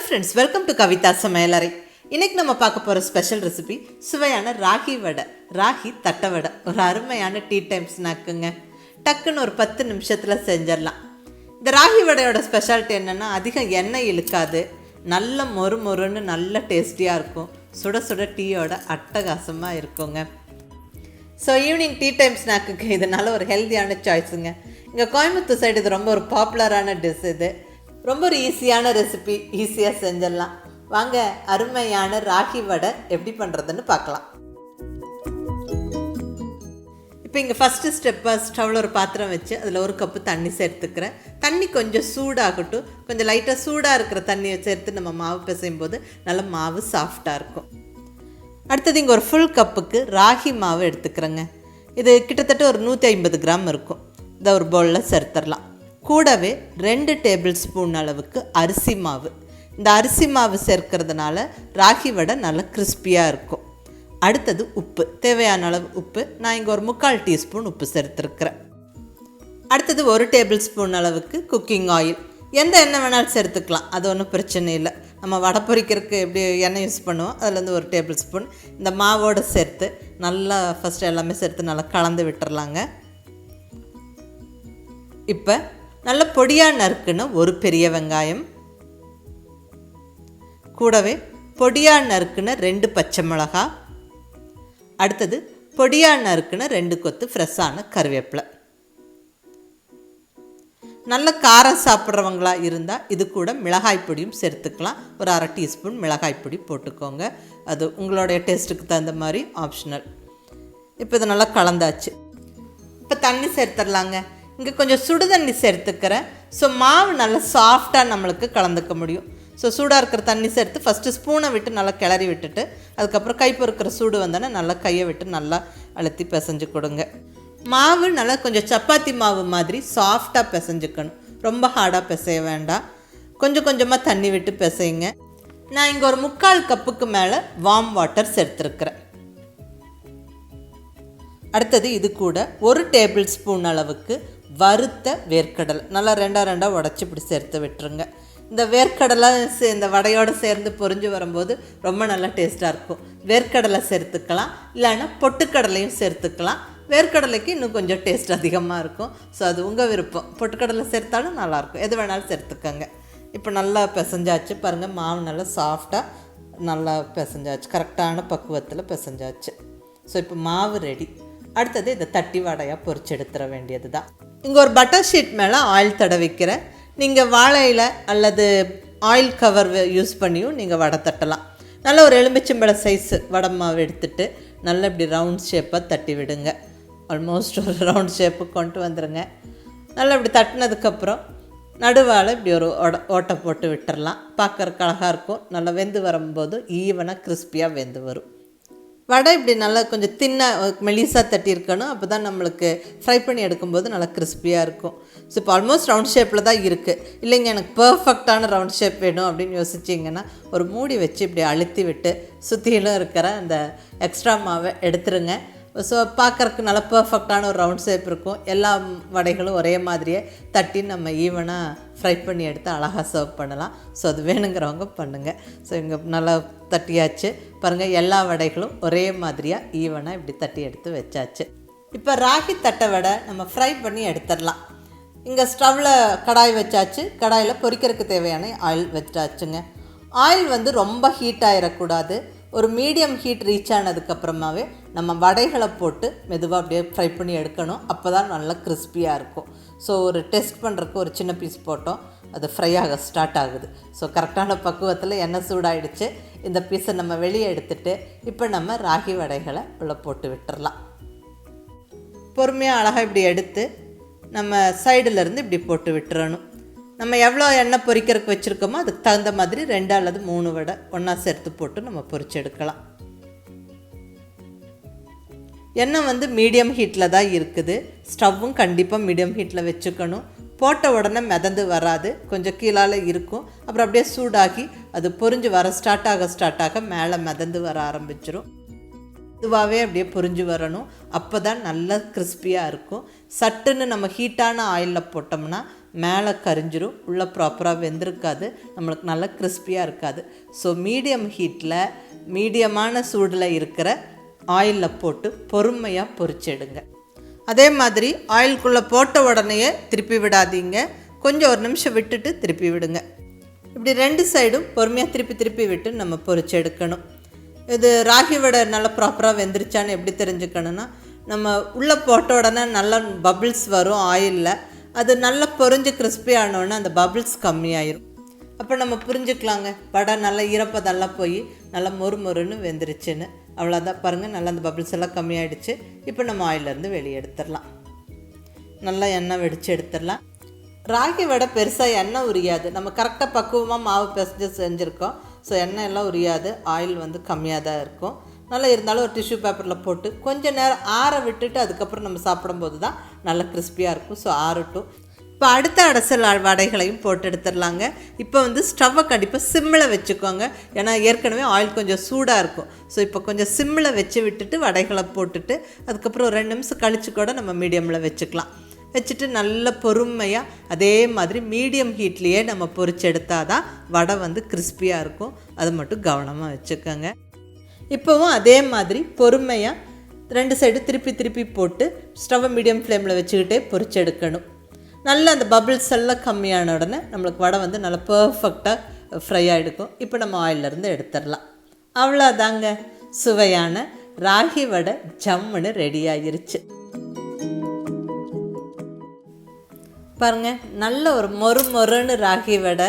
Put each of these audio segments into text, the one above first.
Friends, welcome to Kavitha சமையலறை. இன்றைக்கி நம்ம பார்க்க போகிற ஸ்பெஷல் ரெசிபி சுவையான ராகி வடை, ராகி தட்டை வடை. ஒரு அருமையான டீ டைம் ஸ்நாக்குங்க. டக்குன்னு ஒரு 10 நிமிஷத்தில் செஞ்சிடலாம். இந்த ராகி வடையோட ஸ்பெஷாலிட்டி என்னென்னா, அதிகம் எண்ணெய் இழுக்காது, நல்ல மொறு மொறுன்னு நல்ல டேஸ்டியாக இருக்கும். சுட சுட டீயோட அட்டகாசமாக இருக்குங்க. ஸோ ஈவினிங் டீ டைம் ஸ்நாக்குக்கு இதனால ஒரு ஹெல்த்தியான சாய்ஸுங்க. இங்கே கோயம்புத்தூர் சைடு இது ரொம்ப ஒரு பாப்புலரான டிஷ். இது ரொம்ப ஒரு ஈஸியான ரெசிபி, ஈஸியாக செஞ்சிடலாம். வாங்க அருமையான ராகி வடை எப்படி பண்ணுறதுன்னு பார்க்கலாம். இப்போ இங்கே ஃபஸ்ட்டு ஸ்டெப்பாக ஸ்டவ்வில் ஒரு பாத்திரம் வச்சு அதில் 1 கப்பு தண்ணி சேர்த்துக்கிறேன். தண்ணி கொஞ்சம் சூடாகட்டும். கொஞ்சம் லைட்டாக சூடாக இருக்கிற தண்ணியை சேர்த்து நம்ம மாவு பிசையும் போது நல்ல மாவு சாஃப்டாக இருக்கும். அடுத்தது இங்கே ஒரு ஃபுல் கப்புக்கு ராகி மாவு எடுத்துக்கிறேங்க. இது கிட்டத்தட்ட ஒரு 150 கிராம் இருக்கும். இதை ஒரு பவுலில் சேர்த்துடலாம். கூடவே 2 டேபிள் ஸ்பூன் அளவுக்கு அரிசி மாவு. இந்த அரிசி மாவு சேர்க்கறதுனால ராகி வடை நல்லா கிறிஸ்பியாக இருக்கும். அடுத்தது உப்பு, தேவையான அளவு உப்பு. நான் இங்கே ஒரு 3/4 டீஸ்பூன் உப்பு சேர்த்துருக்குறேன். அடுத்தது 1 டேபிள் ஸ்பூன் அளவுக்கு குக்கிங் ஆயில். எந்த எண்ணெய் வேணாலும் சேர்த்துக்கலாம், அது ஒன்றும் பிரச்சனை இல்லை. நம்ம வடை பொரிக்கிறதுக்கு எப்படி எண்ணெய் யூஸ் பண்ணுவோம், அதுலேருந்து 1 டேபிள் ஸ்பூன் இந்த மாவோடு சேர்த்து நல்லா ஃபஸ்ட்டு எல்லாமே சேர்த்து நல்லா கலந்து விட்டுறலாங்க. இப்போ நல்ல பொடியாக நறுக்குன 1 பெரிய வெங்காயம், கூடவே பொடியாக நறுக்குன 2 பச்சை மிளகா, அடுத்தது பொடியாக நறுக்குன 2 கொத்து ஃப்ரெஷ்ஷான கருவேப்பிலை. நல்ல காரம் சாப்பிட்றவங்களா இருந்தால் இது கூட மிளகாய் பொடியும் சேர்த்துக்கலாம். ஒரு 1/2 டீஸ்பூன் மிளகாய் பொடி போட்டுக்கோங்க. அது உங்களுடைய டேஸ்ட்டுக்கு தகுந்த மாதிரி ஆப்ஷனல். இப்போ இதை நல்லா கலந்தாச்சு. இப்போ தண்ணி சேர்த்துடலாங்க. இங்கே கொஞ்சம் சுடு தண்ணி சேர்த்துக்கிறேன். ஸோ மாவு நல்லா சாஃப்டாக நம்மளுக்கு கலந்துக்க முடியும். ஸோ சூடாக இருக்கிற தண்ணி சேர்த்து ஃபஸ்ட்டு ஸ்பூனை விட்டு நல்லா கிளறி விட்டுட்டு, அதுக்கப்புறம் கை பொறுக்கிற சூடு வந்தோன்னே நல்லா கையை விட்டு நல்லா அழுத்தி பிசைஞ்சு கொடுங்க. மாவு நல்லா கொஞ்சம் சப்பாத்தி மாவு மாதிரி சாஃப்டாக பிசைஞ்சுக்கணும். ரொம்ப ஹார்டாக பிசைய வேண்டாம். கொஞ்சம் கொஞ்சமாக தண்ணி விட்டு பிசைங்க. நான் இங்கே ஒரு 3/4 கப்புக்கு மேலே வார்ம் வாட்டர் சேர்த்துருக்குறேன். அடுத்தது இது கூட 1 டேபிள் ஸ்பூன் அளவுக்கு வறுத்த வேர்க்கடலை நல்லா 2 உடச்சி இப்படி சேர்த்து விட்டுருங்க. இந்த வேர்க்கடலை இந்த வடையோடு சேர்ந்து பொரிஞ்சு வரும்போது ரொம்ப நல்லா டேஸ்ட்டாக இருக்கும். வேர்க்கடலை சேர்த்துக்கலாம், இல்லைன்னா பொட்டுக்கடலையும் சேர்த்துக்கலாம். வேர்க்கடலைக்கு இன்னும் கொஞ்சம் டேஸ்ட் அதிகமாக இருக்கும். ஸோ அது உங்கள் விருப்பம். பொட்டுக்கடலை சேர்த்தாலும் நல்லாயிருக்கும், எது வேணாலும் சேர்த்துக்கோங்க. இப்போ நல்லா பிசைஞ்சாச்சு பாருங்கள். மாவு நல்லா சாஃப்டாக நல்லா பிசைஞ்சாச்சு, கரெக்டான பக்குவத்தில் பிசைஞ்சாச்சு. ஸோ இப்போ மாவு ரெடி. அடுத்தது இதை தட்டி வடையாக பொரிச்சு எடுத்துட வேண்டியது தான். இங்கே ஒரு பட்டர் ஷீட் மேலே ஆயில் தடவிக்கிறேன். நீங்கள் வாழையில் அல்லது ஆயில் கவர் யூஸ் பண்ணியும் நீங்கள் வடை தட்டலாம். நல்ல ஒரு எலுமிச்சம்பழ சைஸ் வடை மாவு எடுத்துகிட்டு நல்லா இப்படி ரவுண்ட் ஷேப்பாக தட்டி விடுங்க. ஆல்மோஸ்ட் ஒரு ரவுண்ட் ஷேப்புக்கு கொண்டு வந்துடுங்க. நல்லா இப்படி தட்டினதுக்கப்புறம் நடுவால் இப்படி ஒரு ஓட்டை போட்டு விட்டுடலாம். பார்க்குறக்கு அழகாக இருக்கும். நல்லா வெந்து வரும்போது ஈவனாக கிறிஸ்பியாக வெந்து வரும். வடை இப்படி நல்லா கொஞ்சம் மெலிசாக தட்டியிருக்கணும். அப்போ தான் நம்மளுக்கு ஃப்ரை பண்ணி எடுக்கும்போது நல்லா கிறிஸ்பியாக இருக்கும். ஸோ இப்போ ஆல்மோஸ்ட் ரவுண்ட் ஷேப்பில் தான் இருக்குது. இல்லைங்க எனக்கு பர்ஃபெக்டான ரவுண்ட் ஷேப் வேணும் அப்படின்னு யோசிச்சிங்கன்னா ஒரு மூடி வச்சு இப்படி அழுத்தி விட்டு சுற்றிலும் இருக்கிற அந்த எக்ஸ்ட்ரா மாவை எடுத்துருங்க. ஸோ பார்க்குறக்கு நல்லா பர்ஃபெக்டான ஒரு ரவுண்ட் ஷேப் இருக்கும். எல்லா வடைகளும் ஒரே மாதிரியே தட்டி நம்ம ஈவனாக ஃப்ரை பண்ணி எடுத்து அழகாக சர்வ் பண்ணலாம். ஸோ அது வேணுங்கிறவங்க பண்ணுங்கள். ஸோ இங்கே நல்லா தட்டியாச்சு பாருங்கள். எல்லா வடைகளும் ஒரே மாதிரியாக ஈவனாக இப்படி தட்டி எடுத்து வச்சாச்சு. இப்போ ராகி தட்டை வடை நம்ம ஃப்ரை பண்ணி எடுத்துடலாம். இங்கே ஸ்டவ்வில் கடாய் வச்சாச்சு. கடாயில் பொரிக்கிறதுக்கு தேவையான ஆயில் வச்சாச்சுங்க. ஆயில் வந்து ரொம்ப ஹீட் ஆகிடக்கூடாது. ஒரு மீடியம் ஹீட் ரீச் ஆனதுக்கப்புறமாவே நம்ம வடைகளை போட்டு மெதுவாக அப்படியே ஃப்ரை பண்ணி எடுக்கணும். அப்போ தான் நல்லா கிறிஸ்பியாக இருக்கும். ஸோ ஒரு டெஸ்ட் பண்ணுறதுக்கு ஒரு சின்ன பீஸ் போட்டோம், அது ஃப்ரை ஆக ஸ்டார்ட் ஆகுது. ஸோ கரெக்டான பக்குவத்தில் எண்ணெய் சூடாகிடுச்சு. இந்த பீஸை நம்ம வெளியே எடுத்துகிட்டு இப்போ நம்ம ராகி வடைகளை உள்ளே போட்டு விட்டுறலாம். பொறுமையாக அழகாக இப்படி எடுத்து நம்ம சைடிலேருந்து இப்படி போட்டு விட்டுறணும். நம்ம எவ்வளோ எண்ணெய் பொரிக்கிறதுக்கு வச்சுருக்கோமோ அதுக்கு தகுந்த மாதிரி 2 அல்லது 3 வடை ஒன்றா சேர்த்து போட்டு நம்ம பொரிச்சு எடுக்கலாம். எண்ணெய் வந்து மீடியம் ஹீட்டில் தான் இருக்குது. ஸ்டவ்வும் கண்டிப்பாக மீடியம் ஹீட்டில் வச்சுக்கணும். போட்ட உடனே மிதந்து வராது, கொஞ்சம் கீழால் இருக்கும். அப்புறம் அப்படியே சூடாகி அது பொரிஞ்சு வர ஸ்டார்ட் ஆக மேலே மிதந்து வர ஆரம்பிச்சிடும். இதுவாகவே அப்படியே பொரிஞ்சு வரணும். அப்போ தான் நல்லா கிறிஸ்பியாக இருக்கும். சட்டுன்னு நம்ம ஹீட்டான ஆயிலில் போட்டோம்னா மேலே கரிஞ்சிரும், உள்ளே ப்ராப்பராக வெந்திருக்காது, நம்மளுக்கு நல்லா கிறிஸ்பியாக இருக்காது. ஸோ மீடியம் ஹீட்டில் மீடியமான சூடில் இருக்கிற ஆயிலில் போட்டு பொறுமையாக பொரிச்செடுங்க. அதே மாதிரி ஆயிலுக்குள்ளே போட்ட உடனேயே திருப்பி விடாதீங்க, கொஞ்சம் ஒரு நிமிஷம் விட்டுட்டு திருப்பி விடுங்க. இப்படி 2 சைடும் பொறுமையாக திருப்பி விட்டு நம்ம பொரிச்சு எடுக்கணும். இது ராகி வடை நல்லா ப்ராப்பராக வெந்துருச்சான்னு எப்படி தெரிஞ்சுக்கணுன்னா, நம்ம உள்ளே போட்ட உடனே நல்லா பபிள்ஸ் வரும் ஆயிலில், அது நல்லா பொரிஞ்சு கிறிஸ்பி ஆனோடனே அந்த பபிள்ஸ் கம்மியாயிரும். அப்போ நம்ம புரிஞ்சுக்கலாங்க வடை நல்லா ஈரப்பதெல்லாம் போய் நல்லா மொறுன்னு வெந்துருச்சுன்னு. அவ்வளோதான் பாருங்கள், நல்லா அந்த பபிள்ஸ் எல்லாம் கம்மியாயிடுச்சு. இப்போ நம்ம ஆயிலேருந்து வெளியே எடுத்துடலாம். நல்லா எண்ணெய் வெடித்து எடுத்துடலாம். ராகி வடை பெருசாக எண்ணெய் உரியாது, நம்ம கரெக்டாக பக்குவமாக மாவு பிசைஞ்சு செஞ்சுருக்கோம். ஸோ எண்ணெய் எல்லாம் உரியாது, ஆயில் வந்து கம்மியாக தான் இருக்கும். நல்லா இருந்தாலும் ஒரு டிஷ்யூ பேப்பரில் போட்டு கொஞ்சம் நேரம் ஆற விட்டுட்டு அதுக்கப்புறம் நம்ம சாப்பிடும்போது தான் நல்லா கிறிஸ்பியாக இருக்கும். ஸோ ஆறட்டும். இப்போ அடுத்த அடசல் வடைகளையும் போட்டு எடுத்துடலாங்க. இப்போ வந்து ஸ்டவ்வை கண்டிப்பாக சிம்மில் வச்சுக்கோங்க, ஏன்னா ஏற்கனவே ஆயில் கொஞ்சம் சூடாக இருக்கும். ஸோ இப்போ கொஞ்சம் சிம்மில் வச்சு விட்டுட்டு வடைகளை போட்டுட்டு அதுக்கப்புறம் ஒரு 2 நிமிஷம் கழித்து கூட நம்ம மீடியமில் வச்சுக்கலாம். வச்சுட்டு நல்ல பொறுமையாக அதே மாதிரி மீடியம் ஹீட்லேயே நம்ம பொரிச்சு எடுத்தால் தான் வடை வந்து கிறிஸ்பியாக இருக்கும். அதை மட்டும் கவனமாக வச்சுக்கோங்க. இப்போவும் அதே மாதிரி பொறுமையாக 2 சைடு திருப்பி போட்டு ஸ்டவ்வை மீடியம் ஃப்ளேமில் வச்சுக்கிட்டே பொரிச்சு எடுக்கணும். நல்லா அந்த பபிள்ஸ் எல்லாம் கம்மியான உடனே நம்மளுக்கு வடை வந்து நல்லா பர்ஃபெக்டாக ஃப்ரை ஆகிடுக்கும். இப்போ நம்ம ஆயிலிருந்து எடுத்துடலாம். அவ்வளோதாங்க, சுவையான ராகி வடை ஜம்முன்னு ரெடி ஆகிருச்சு. பாருங்கள், நல்ல ஒரு மொறுன்னு ராகி வடை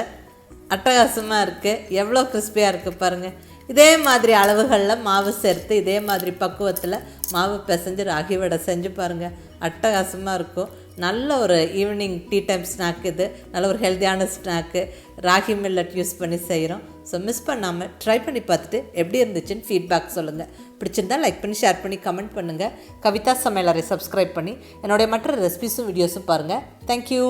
அட்டகாசமாக இருக்குது. எவ்வளோ கிறிஸ்பியாக இருக்குது பாருங்கள். இதே மாதிரி அளவுகளில் மாவு சேர்த்து இதே மாதிரி பக்குவத்தில் மாவு பிசைஞ்சு ராகி வடை செஞ்சு பாருங்கள், அட்டகாசமாக இருக்கும். நல்ல ஒரு ஈவினிங் டீ டைம் ஸ்நாக் இது. நல்ல ஒரு ஹெல்த்தியான ஸ்நாக்கு, ராகி மில்லட் யூஸ் பண்ணி செய்கிறோம். ஸோ மிஸ் பண்ணாமல் ட்ரை பண்ணி பார்த்துட்டு எப்படி இருந்துச்சுன்னு ஃபீட்பேக் சொல்லுங்கள். பிடிச்சிருந்தால் லைக் பண்ணி ஷேர் பண்ணி கமெண்ட் பண்ணுங்கள். கவிதா சமையலறை சப்ஸ்கிரைப் பண்ணி என்னுடைய மற்ற ரெசிபிஸும் வீடியோஸும் பாருங்கள். தேங்க்யூ.